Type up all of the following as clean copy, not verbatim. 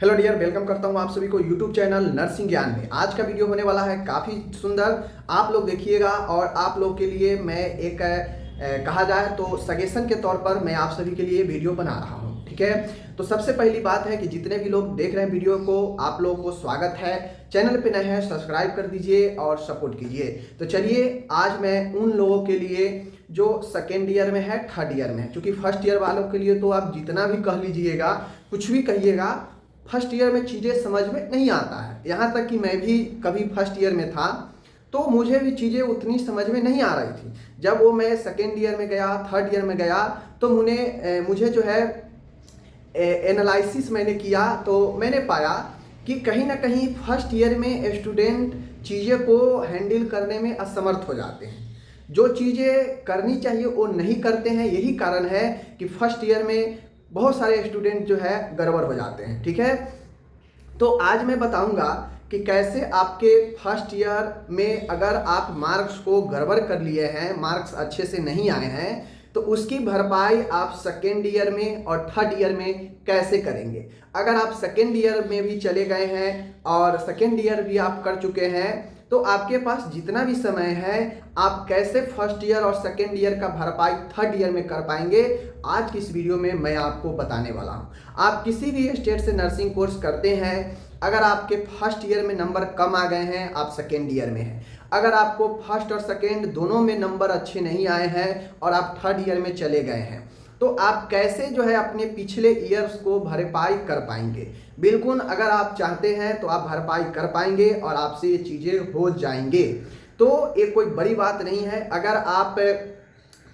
Hello dear, welcome करता हूं आप सभी को यूट्यूब चैनल नर्सिंग ज्ञान में। आज का वीडियो होने वाला है काफ़ी सुंदर, आप लोग देखिएगा। और आप लोग के लिए मैं एक कहा जाए तो सजेशन के तौर पर मैं आप सभी के लिए वीडियो बना रहा हूं, ठीक है। तो सबसे पहली बात है कि जितने भी लोग देख रहे हैं वीडियो को, आप लोगों को स्वागत है। चैनल पे नए हैं सब्सक्राइब कर दीजिए और सपोर्ट कीजिए। तो चलिए, आज मैं उन लोगों के लिए जो सेकेंड ईयर में है, थर्ड ईयर में है, क्योंकि फर्स्ट ईयर वालों के लिए तो आप जितना भी कह लीजिएगा, कुछ भी कहिएगा, फर्स्ट ईयर में चीज़ें समझ में नहीं आता है। यहाँ तक कि मैं भी कभी फर्स्ट ईयर में था तो मुझे भी चीज़ें उतनी समझ में नहीं आ रही थी। जब वो मैं सेकेंड ईयर में गया, थर्ड ईयर में गया, तो मुझे जो है एनालिसिस मैंने किया तो मैंने पाया कि कहीं ना कहीं फर्स्ट ईयर में स्टूडेंट चीज़ें को हैंडल करने में असमर्थ हो जाते हैं। जो चीज़ें करनी चाहिए वो नहीं करते हैं। यही कारण है कि फर्स्ट ईयर में बहुत सारे स्टूडेंट जो है गड़बड़ हो जाते हैं, ठीक है। तो आज मैं बताऊंगा कि कैसे आपके फर्स्ट ईयर में अगर आप मार्क्स को गड़बड़ कर लिए हैं, मार्क्स अच्छे से नहीं आए हैं, तो उसकी भरपाई आप सेकेंड ईयर में और थर्ड ईयर में कैसे करेंगे। अगर आप सेकेंड ईयर में भी चले गए हैं और सेकेंड ईयर भी आप कर चुके हैं, तो आपके पास जितना भी समय है, आप कैसे फर्स्ट ईयर और सेकेंड ईयर का भरपाई थर्ड ईयर में कर पाएंगे, आज की इस वीडियो में मैं आपको बताने वाला हूं। आप किसी भी स्टेट से नर्सिंग कोर्स करते हैं, अगर आपके फर्स्ट ईयर में नंबर कम आ गए हैं, आप सेकेंड ईयर में हैं। अगर आपको फर्स्ट और सेकेंड दोनों में नंबर अच्छे नहीं आए हैं और आप थर्ड ईयर में चले गए हैं, तो आप कैसे जो है अपने पिछले ईयर्स को भरपाई कर पाएंगे। बिल्कुल, अगर आप चाहते हैं तो आप भरपाई कर पाएंगे और आपसे ये चीज़ें हो जाएंगे। तो ये कोई बड़ी बात नहीं है। अगर आप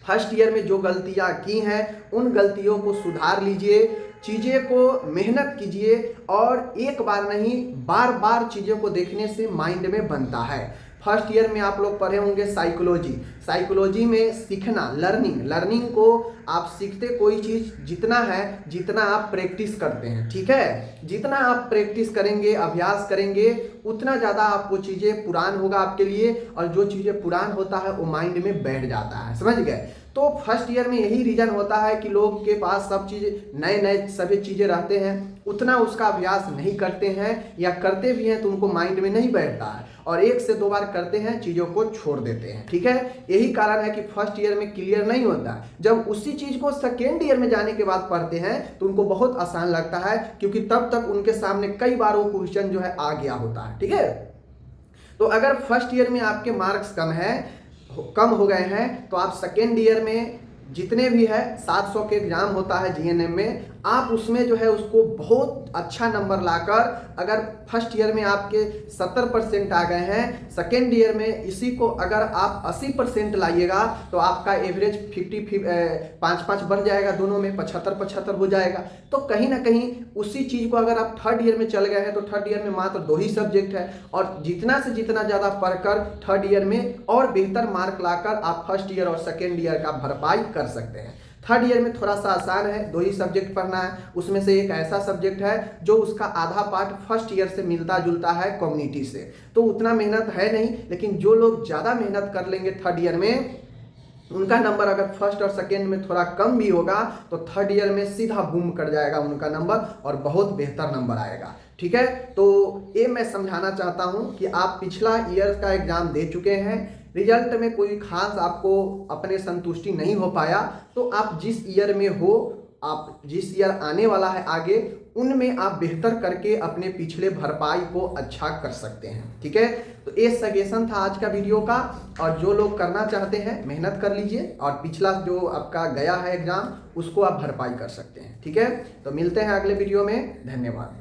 फर्स्ट ईयर में जो गलतियां की हैं, उन गलतियों को सुधार लीजिए, चीज़ें को मेहनत कीजिए। और एक बार नहीं, बार बार चीज़ों को देखने से माइंड में बनता है। फर्स्ट ईयर में आप लोग पढ़े होंगे साइकोलॉजी में सीखना, लर्निंग को आप सीखते कोई चीज़ जितना है जितना आप प्रैक्टिस करते हैं, ठीक है। जितना आप प्रैक्टिस करेंगे, अभ्यास करेंगे, उतना ज़्यादा आपको चीज़ें पुरान होगा आपके लिए। और जो चीज़ें पुरान होता है वो माइंड में बैठ जाता है, समझ गए। तो फर्स्ट ईयर में यही रीज़न होता है कि लोग के पास सब चीज़ नए सभी चीज़ें रहते हैं, उतना उसका अभ्यास नहीं करते हैं, या करते भी हैं तो उनको माइंड में नहीं बैठता है, और एक से दो बार करते हैं, चीज़ों को छोड़ देते हैं, ठीक है। यही कारण है कि फर्स्ट ईयर में क्लियर नहीं होता। जब उसी चीज़ को सेकेंड ईयर में जाने के बाद पढ़ते हैं तो उनको बहुत आसान लगता है, क्योंकि तब तक उनके सामने कई बार वो क्वेश्चन जो है आ गया होता है, ठीक है। तो अगर फर्स्ट ईयर में आपके मार्क्स कम हो गए हैं, तो आप सेकेंड ईयर में जितने भी है 700 के एग्जाम होता है जीएनएम में, आप उसमें जो है उसको बहुत अच्छा नंबर लाकर, अगर फर्स्ट ईयर में आपके 70% आ गए हैं, सेकेंड ईयर में इसी को अगर आप 80% लाइएगा तो आपका एवरेज 5 बढ़ जाएगा, दोनों में 75 हो जाएगा। तो कहीं ना कहीं उसी चीज़ को अगर आप थर्ड ईयर में चल गए हैं, तो थर्ड ईयर में मात्र 2 ही सब्जेक्ट है, और जितना से जितना ज़्यादा पढ़कर थर्ड ईयर में और बेहतर मार्क लाकर आप फर्स्ट ईयर और सेकेंड ईयर का भरपाई कर सकते हैं। थर्ड ईयर में थोड़ा सा आसान है, 2 ही सब्जेक्ट पढ़ना है। उसमें से एक ऐसा सब्जेक्ट है जो उसका आधा पार्ट फर्स्ट ईयर से मिलता जुलता है, कम्युनिटी से, तो उतना मेहनत है नहीं। लेकिन जो लोग ज़्यादा मेहनत कर लेंगे थर्ड ईयर में, उनका नंबर अगर फर्स्ट और सेकेंड में थोड़ा कम भी होगा तो थर्ड ईयर में सीधा बूम कर जाएगा उनका नंबर, और बहुत बेहतर नंबर आएगा, ठीक है। तो ये मैं समझाना चाहता हूँ कि आप पिछला ईयर का एग्जाम दे चुके हैं, रिजल्ट में कोई खास आपको अपने संतुष्टि नहीं हो पाया, तो आप जिस ईयर में हो, आप जिस ईयर आने वाला है आगे, उनमें आप बेहतर करके अपने पिछले भरपाई को अच्छा कर सकते हैं, ठीक है। तो ये सजेशन था आज का वीडियो का। और जो लोग करना चाहते हैं, मेहनत कर लीजिए, और पिछला जो आपका गया है एग्जाम, उसको आप भरपाई कर सकते हैं, ठीक है। तो मिलते हैं अगले वीडियो में। धन्यवाद।